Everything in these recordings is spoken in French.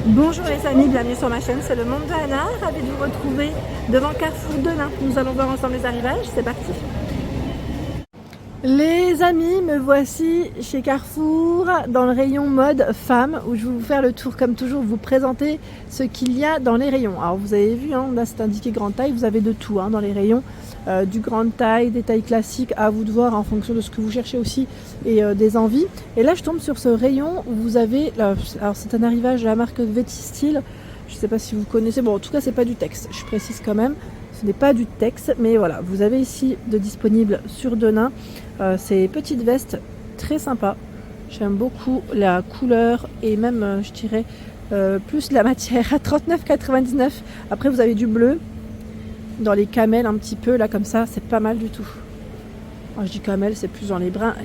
Bonjour les amis, bienvenue sur ma chaîne, c'est le monde de Anna, ravi de vous retrouver devant Carrefour de Nain. Nous allons voir ensemble les arrivages, c'est parti. Les amis, me voici chez Carrefour dans le rayon mode femmes où je vais vous faire le tour comme toujours, vous présenter ce qu'il y a dans les rayons. Alors vous avez vu, hein, là c'est indiqué grande taille, vous avez de tout dans les rayons. Du grande taille, des tailles classiques, à vous de voir en fonction de ce que vous cherchez aussi et des envies. Et là je tombe sur ce rayon où vous avez, alors c'est un arrivage de la marque Vetistil, je ne sais pas si vous connaissez, bon en tout cas c'est pas du texte, je précise quand même, ce n'est pas du texte, mais voilà, vous avez ici de disponible sur Denain ces petites vestes très sympas. J'aime beaucoup la couleur et même je dirais plus la matière à 39,99. Après vous avez du bleu dans les camels un petit peu là comme ça, c'est pas mal du tout. Alors, je dis camel, c'est plus dans les bruns.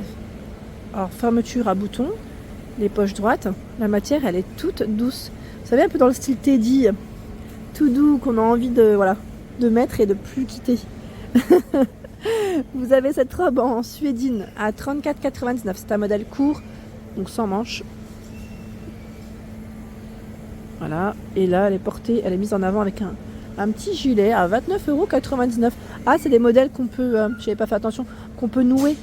Alors fermeture à boutons, les poches droites, la matière elle est toute douce, vous savez un peu dans le style Teddy, tout doux qu'on a envie de de mettre et de plus quitter. Vous avez cette robe en suédine à 34,99, c'est un modèle court donc sans manches. Voilà, et là elle est portée, elle est mise en avant avec un petit gilet à 29,99 €. Ah, c'est des modèles qu'on peut, j'avais pas fait attention, qu'on peut nouer.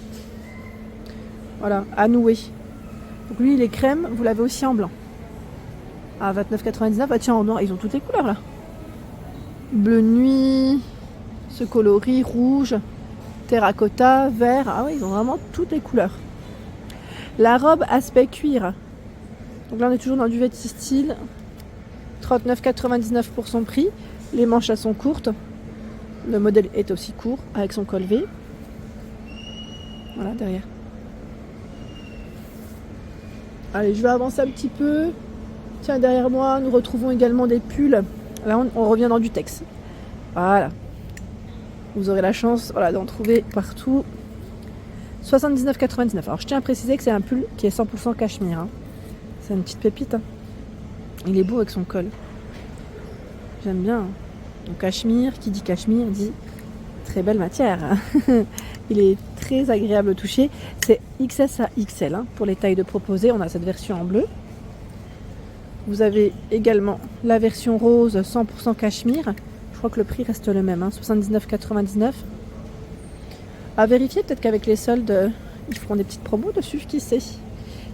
Voilà, à nouer. Donc lui, il est crème, vous l'avez aussi en blanc. À 29,99 €. Ah tiens, en noir, ils ont toutes les couleurs là. Bleu nuit, ce coloris, rouge, terracotta, vert. Ah oui, ils ont vraiment toutes les couleurs. La robe aspect cuir. Donc là, on est toujours dans du Vetistil. 39,99 € pour son prix. Les manches elles sont courtes. Le modèle est aussi court avec son col V. Voilà derrière. Allez, je vais avancer un petit peu. Tiens, derrière moi, nous retrouvons également des pulls. Là, on revient dans du texte. Voilà. Vous aurez la chance d'en trouver partout. 79,99 €. Alors, je tiens à préciser que c'est un pull qui est 100% cachemire. Hein. C'est une petite pépite. Hein. Il est beau avec son col. J'aime bien. Donc cachemire, qui dit cachemire dit très belle matière. Il est très agréable au toucher. C'est XS à XL pour les tailles de proposer. On a cette version en bleu. Vous avez également la version rose 100% cachemire. Je crois que le prix reste le même, 79,99 €. À vérifier, peut-être qu'avec les soldes, ils feront des petites promos dessus. Qui sait?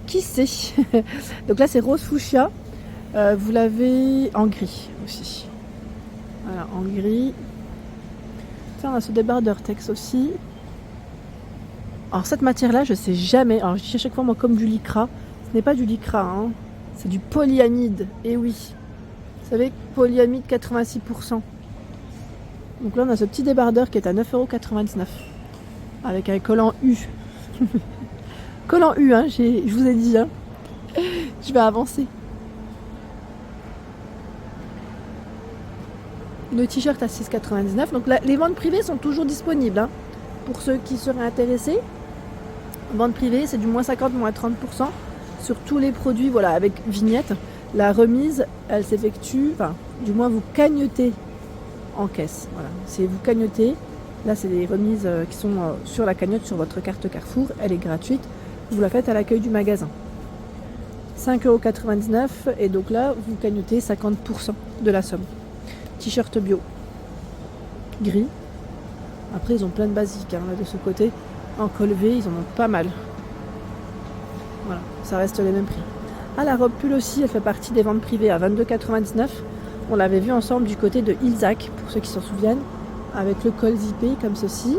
Qui sait? Donc là, c'est rose fuchsia. Vous l'avez en gris aussi. Voilà, en gris. Tiens, on a ce débardeur texte aussi. Alors cette matière-là, je sais jamais. Alors je dis à chaque fois, moi, comme du lycra. Ce n'est pas du lycra, c'est du polyamide. Et oui. Vous savez, polyamide 86%. Donc là, on a ce petit débardeur qui est à 9,99 € avec un collant U. Collant U, je vous ai dit. Je vais avancer. Le t-shirt à 6,99 €. Donc là, les ventes privées sont toujours disponibles. Pour ceux qui seraient intéressés. Vente privée, c'est du moins 50, moins 30% sur tous les produits, avec vignette. La remise, elle s'effectue, du moins vous cagnotez en caisse. Voilà, c'est vous cagnotez. Là, c'est des remises qui sont sur la cagnotte, sur votre carte Carrefour. Elle est gratuite. Vous la faites à l'accueil du magasin. 5,99 € et donc là, vous cagnotez 50% de la somme. T-shirt bio, gris. Après, ils ont plein de basiques là de ce côté. En col V, ils en ont pas mal. Voilà, ça reste les mêmes prix. Ah, la robe pull aussi, elle fait partie des ventes privées à 22,99 €. On l'avait vu ensemble du côté de Ilzac, pour ceux qui s'en souviennent, avec le col zippé comme ceci.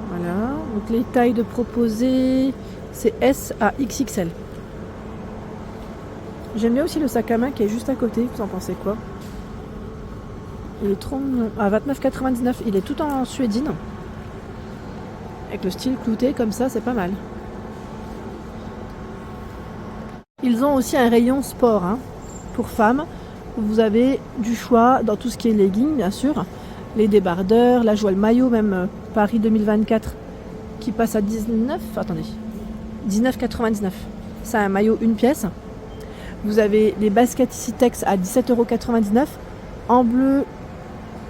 Voilà, donc les tailles de proposer, c'est S à XXL. J'aime bien aussi le sac à main qui est juste à côté, vous en pensez quoi? Il est trop mignon. À 29,99 €, il est tout en suédine. Avec le style clouté comme ça, c'est pas mal. Ils ont aussi un rayon sport pour femmes. Vous avez du choix dans tout ce qui est leggings, bien sûr. Les débardeurs, là je vois le maillot même Paris 2024 qui passe à 19,99 €. C'est un maillot une pièce. Vous avez les baskets ici Tex à 17,99 €. En bleu,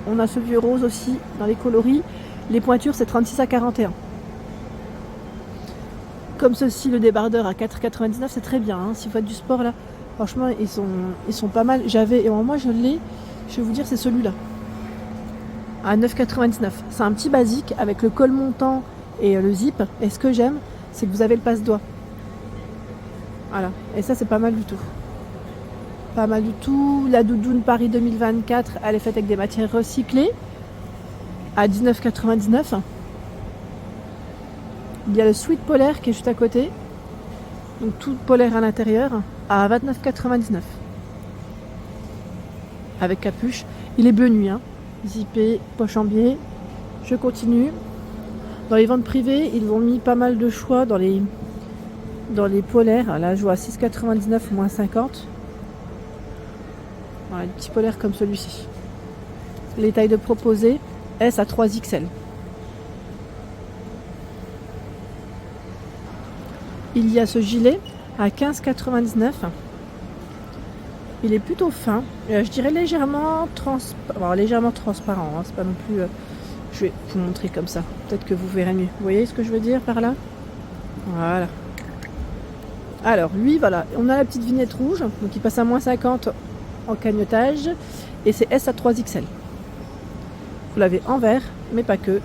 on a ce vieux rose aussi dans les coloris. Les pointures, c'est 36 à 41. Comme ceci, le débardeur à 4,99 €, c'est très bien. Si vous faites du sport là, Franchement, ils sont pas mal. J'avais, et moi je l'ai, je vais vous dire, c'est celui-là. À 9,99. C'est un petit basique avec le col montant et le zip. Et ce que j'aime, c'est que vous avez le passe-doigt. Voilà. Et ça, c'est pas mal du tout. Pas mal du tout. La doudoune Paris 2024, elle est faite avec des matières recyclées. À 19,99. Il y a le sweat polaire qui est juste à côté. Donc tout polaire à l'intérieur. À 29,99. Avec capuche. Il est bleu nuit. Hein. Zippé, poche en biais. Je continue. Dans les ventes privées, ils ont mis pas mal de choix dans les polaires. Là, je vois 6,99 moins 50. Voilà, des petits polaires comme celui-ci. Les tailles de proposées, S à 3XL. Il y a ce gilet à 15,99. Il est plutôt fin. Je dirais légèrement transparent. Hein. C'est pas non plus... je vais vous montrer comme ça. Peut-être que vous verrez mieux. Vous voyez ce que je veux dire par là? Voilà. Alors, lui, voilà. On a la petite vignette rouge. Donc, il passe à moins 50 en cagnotage. Et c'est S à 3XL. Vous l'avez en vert, mais pas que.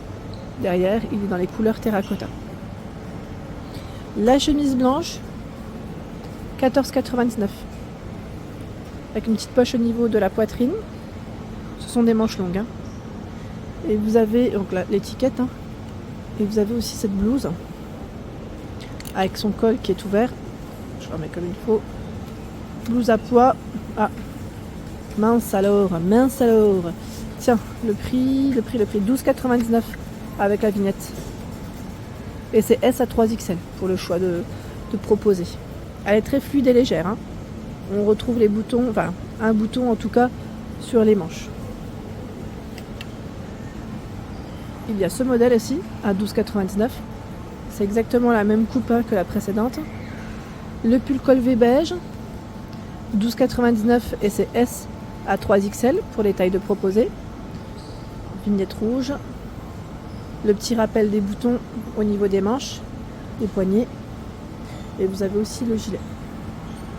Derrière, il est dans les couleurs terracotta. La chemise blanche, 14,99. Avec une petite poche au niveau de la poitrine. Ce sont des manches longues. Hein. Et vous avez donc l'étiquette. Hein. Et vous avez aussi cette blouse. Avec son col qui est ouvert. Je remets comme il faut. Blouse à pois. Ah. Mince alors. Tiens, le prix 12,99 avec la vignette. Et c'est S à 3XL pour le choix de proposer. Elle est très fluide et légère. Hein. On retrouve les boutons, enfin un bouton en tout cas sur les manches. Il y a ce modèle aussi à 12,99. C'est exactement la même coupe que la précédente. Le pull col V beige, 12,99 et c'est S à 3XL pour les tailles de proposer. Vignette rouge. Le petit rappel des boutons au niveau des manches, des poignets. Et vous avez aussi le gilet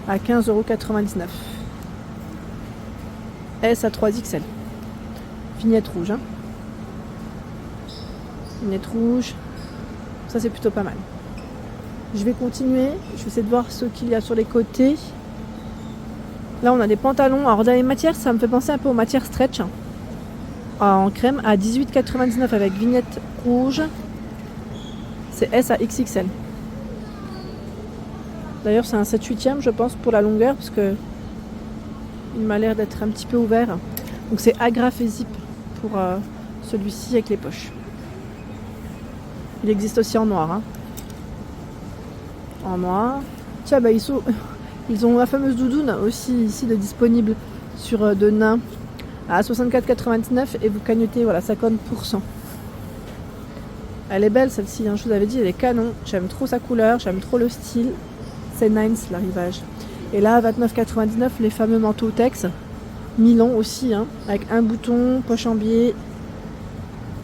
à 15,99 €. S à 3XL. Vignette rouge. Hein. Vignette rouge. Ça c'est plutôt pas mal. Je vais continuer. Je vais essayer de voir ce qu'il y a sur les côtés. Là on a des pantalons. Alors dans les matières, ça me fait penser un peu aux matières stretch. En crème à 18,99 avec vignette rouge. C'est S à XXL. D'ailleurs c'est un 7/8e je pense pour la longueur parce que il m'a l'air d'être un petit peu ouvert. Donc c'est agrafe et zip pour celui-ci avec les poches. Il existe aussi en noir. Hein. En noir. Tiens bah ils ont la fameuse doudoune aussi ici de disponible sur de nain à 64,99 et vous cagnotez voilà 50%. Elle est belle celle-ci, hein, je vous avais dit, elle est canon. J'aime trop sa couleur, j'aime trop le style. C'est Nines l'arrivage. Et là, à 29,99, les fameux manteaux Tex. Milan aussi, hein, avec un bouton, poche en biais.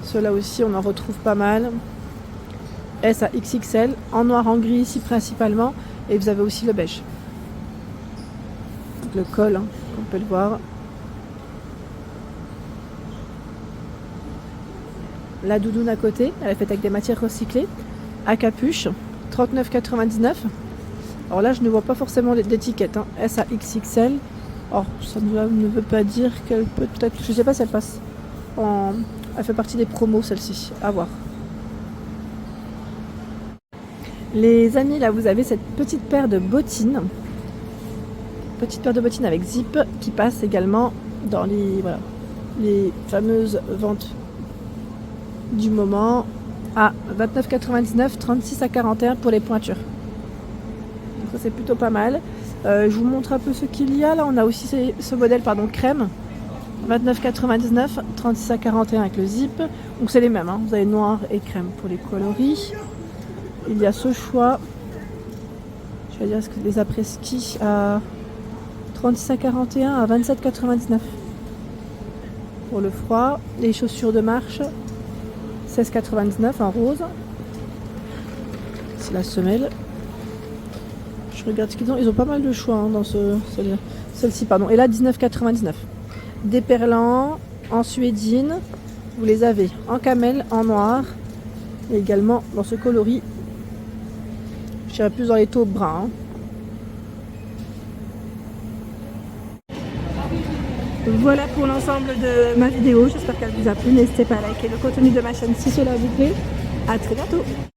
Ceux-là aussi, on en retrouve pas mal. S à XXL, en noir, en gris ici principalement. Et vous avez aussi le beige. Donc, le col, hein, on peut le voir. La doudoune à côté, elle est faite avec des matières recyclées. À capuche, 39,99. Alors là, je ne vois pas forcément d'étiquette. Hein. S à XXL. Or, ça ne veut pas dire qu'elle peut être... Je ne sais pas si elle passe Elle fait partie des promos, celle-ci. À voir. Les amis, là, vous avez cette petite paire de bottines. Petite paire de bottines avec zip qui passe également dans les fameuses ventes du moment à 29,99, 36 à 41 pour les pointures. Donc ça c'est plutôt pas mal. Je vous montre un peu ce qu'il y a. Là on a aussi ce modèle crème. 29,99, 36 à 41 avec le zip. Donc c'est les mêmes. Hein. Vous avez noir et crème pour les coloris. Il y a ce choix. Je vais dire les après-ski à 36 à 41 à 27,99 pour le froid. Les chaussures de marche 16,99 en rose. C'est la semelle. Je Je regarde ce qu'ils ont. Ils ont pas mal de choix hein, dans celle-ci. Pardon. Et là, 19,99. Des perlants en suédine. Vous les avez en camel, en noir. Et également dans ce coloris. Je dirais plus dans les taupes bruns. Voilà pour l'ensemble de ma vidéo. J'espère qu'elle vous a plu. N'hésitez pas à liker le contenu de ma chaîne si cela vous plaît. À très bientôt.